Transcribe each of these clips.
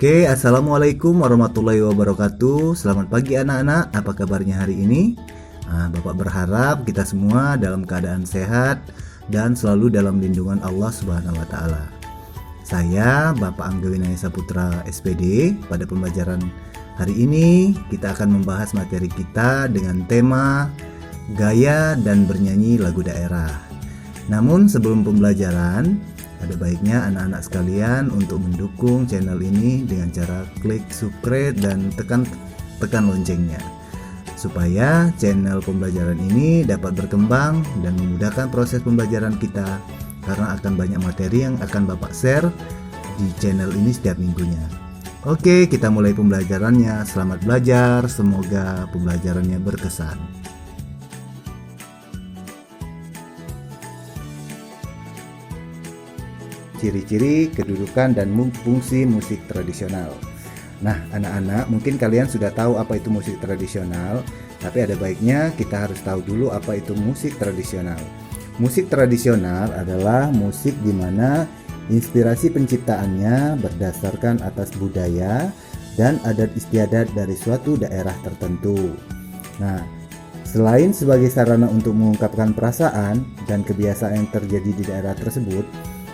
Oke, assalamualaikum warahmatullahi wabarakatuh. Selamat pagi anak-anak, apa kabarnya hari ini? Bapak berharap kita semua dalam keadaan sehat dan selalu dalam lindungan Allah Subhanahu wa Ta'ala. Saya Bapak Angga Winaya Saputra SPD. Pada pembelajaran hari ini kita akan membahas materi kita dengan tema gaya dan bernyanyi lagu daerah. Namun sebelum pembelajaran, ada baiknya anak-anak sekalian untuk mendukung channel ini dengan cara klik subscribe dan tekan loncengnya, supaya channel pembelajaran ini dapat berkembang dan memudahkan proses pembelajaran kita, karena akan banyak materi yang akan Bapak share di channel ini setiap minggunya. Oke, kita mulai pembelajarannya. Selamat belajar, semoga pembelajarannya berkesan. Ciri-ciri, kedudukan, dan fungsi musik tradisional. Nah, anak-anak, mungkin kalian sudah tahu apa itu musik tradisional, tapi ada baiknya kita harus tahu dulu apa itu musik tradisional. Musik tradisional adalah musik di mana inspirasi penciptaannya berdasarkan atas budaya dan adat istiadat dari suatu daerah tertentu. Nah, selain sebagai sarana untuk mengungkapkan perasaan dan kebiasaan yang terjadi di daerah tersebut,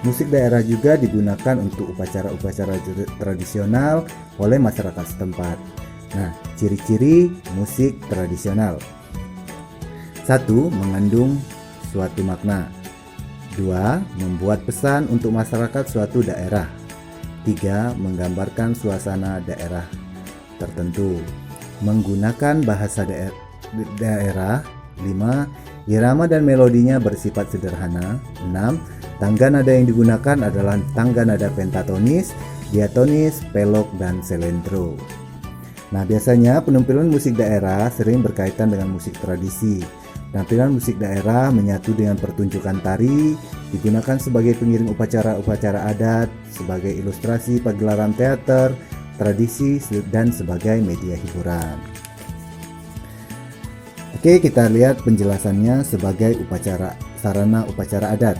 musik daerah juga digunakan untuk upacara-upacara tradisional oleh masyarakat setempat. Nah, ciri-ciri musik tradisional. 1. Mengandung suatu makna. 2. Membuat pesan untuk masyarakat suatu daerah. 3. Menggambarkan suasana daerah tertentu. Menggunakan bahasa daerah. 5. Irama dan melodinya bersifat sederhana. 6. Tangga nada yang digunakan adalah tangga nada pentatonis, diatonis, pelok, dan selentro. Nah, biasanya penampilan musik daerah sering berkaitan dengan musik tradisi. Penampilan musik daerah menyatu dengan pertunjukan tari, digunakan sebagai pengiring upacara-upacara adat, sebagai ilustrasi pagelaran teater, tradisi, dan sebagai media hiburan. Oke, kita lihat penjelasannya sebagai sarana upacara adat.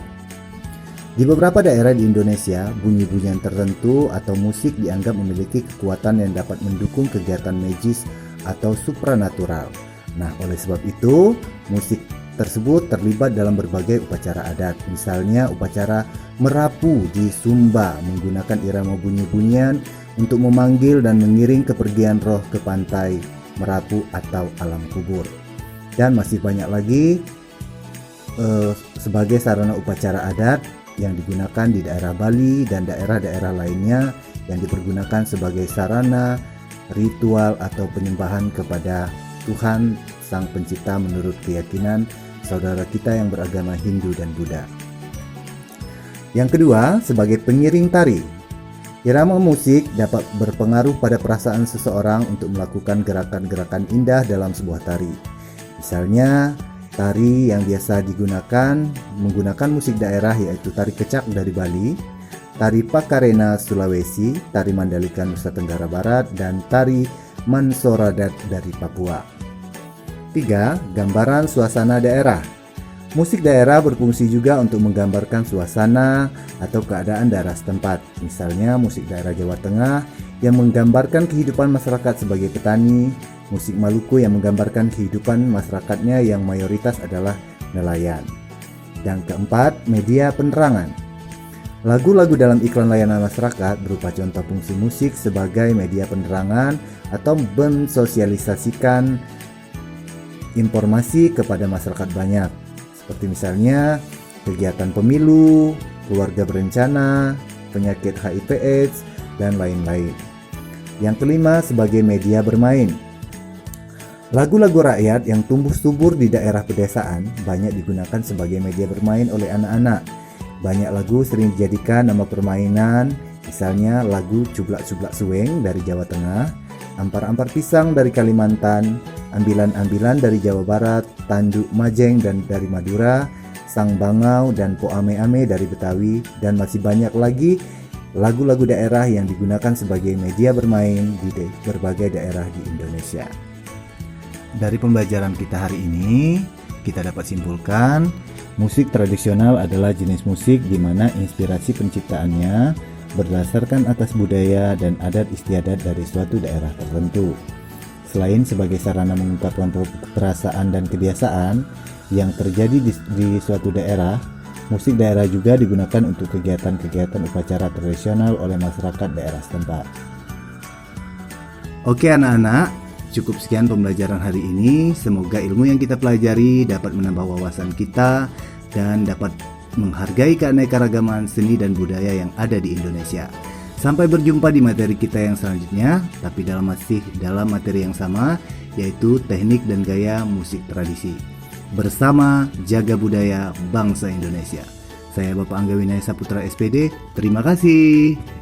Di beberapa daerah di Indonesia, bunyi-bunyian tertentu atau musik dianggap memiliki kekuatan yang dapat mendukung kegiatan magis atau supranatural. Nah, oleh sebab itu, musik tersebut terlibat dalam berbagai upacara adat. Misalnya, upacara merapu di Sumba menggunakan irama bunyi-bunyian untuk memanggil dan mengiring kepergian roh ke pantai Merapu atau alam kubur. Dan masih banyak lagi sebagai sarana upacara adat yang digunakan di daerah Bali dan daerah-daerah lainnya yang dipergunakan sebagai sarana ritual atau penyembahan kepada Tuhan Sang Pencipta menurut keyakinan saudara kita yang beragama Hindu dan Buddha. Yang kedua, sebagai pengiring tari. Irama musik dapat berpengaruh pada perasaan seseorang untuk melakukan gerakan-gerakan indah dalam sebuah tari. Misalnya, tari yang biasa digunakan menggunakan musik daerah yaitu tari kecak dari Bali, tari Pakarena Sulawesi, tari Mandalika Nusa Tenggara Barat, dan tari Mansoradat dari Papua. 3. Gambaran suasana daerah. Musik daerah berfungsi juga untuk menggambarkan suasana atau keadaan daerah setempat. Misalnya musik daerah Jawa Tengah yang menggambarkan kehidupan masyarakat sebagai petani, musik Maluku yang menggambarkan kehidupan masyarakatnya yang mayoritas adalah nelayan. Dan keempat, media penerangan. Lagu-lagu dalam iklan layanan masyarakat berupa contoh fungsi musik sebagai media penerangan atau mensosialisasikan informasi kepada masyarakat banyak. Seperti misalnya kegiatan pemilu, keluarga berencana, penyakit HIV/AIDS, dan lain-lain. Yang kelima, sebagai media bermain. Lagu-lagu rakyat yang tumbuh subur di daerah pedesaan banyak digunakan sebagai media bermain oleh anak-anak. Banyak lagu sering dijadikan nama permainan, misalnya lagu Cublak-Cublak Suweng dari Jawa Tengah, Ampar-Ampar Pisang dari Kalimantan, Ambilan-Ambilan dari Jawa Barat, Tanduk Majeng dan dari Madura, Sang Bangau dan Po Ame-Ame dari Betawi, dan masih banyak lagi lagu-lagu daerah yang digunakan sebagai media bermain di berbagai daerah di Indonesia. Dari pembelajaran kita hari ini, kita dapat simpulkan musik tradisional adalah jenis musik di mana inspirasi penciptaannya berdasarkan atas budaya dan adat istiadat dari suatu daerah tertentu. Selain sebagai sarana mengungkapkan perasaan dan kebiasaan yang terjadi di suatu daerah, musik daerah juga digunakan untuk kegiatan-kegiatan upacara tradisional oleh masyarakat daerah setempat. Oke anak-anak, cukup sekian pembelajaran hari ini. Semoga ilmu yang kita pelajari dapat menambah wawasan kita dan dapat menghargai keanekaragaman seni dan budaya yang ada di Indonesia. Sampai berjumpa di materi kita yang selanjutnya, tapi masih dalam materi yang sama, yaitu teknik dan gaya musik tradisi. Bersama jaga budaya bangsa Indonesia. Saya Bapak Angga Winaya Saputra SPD, terima kasih.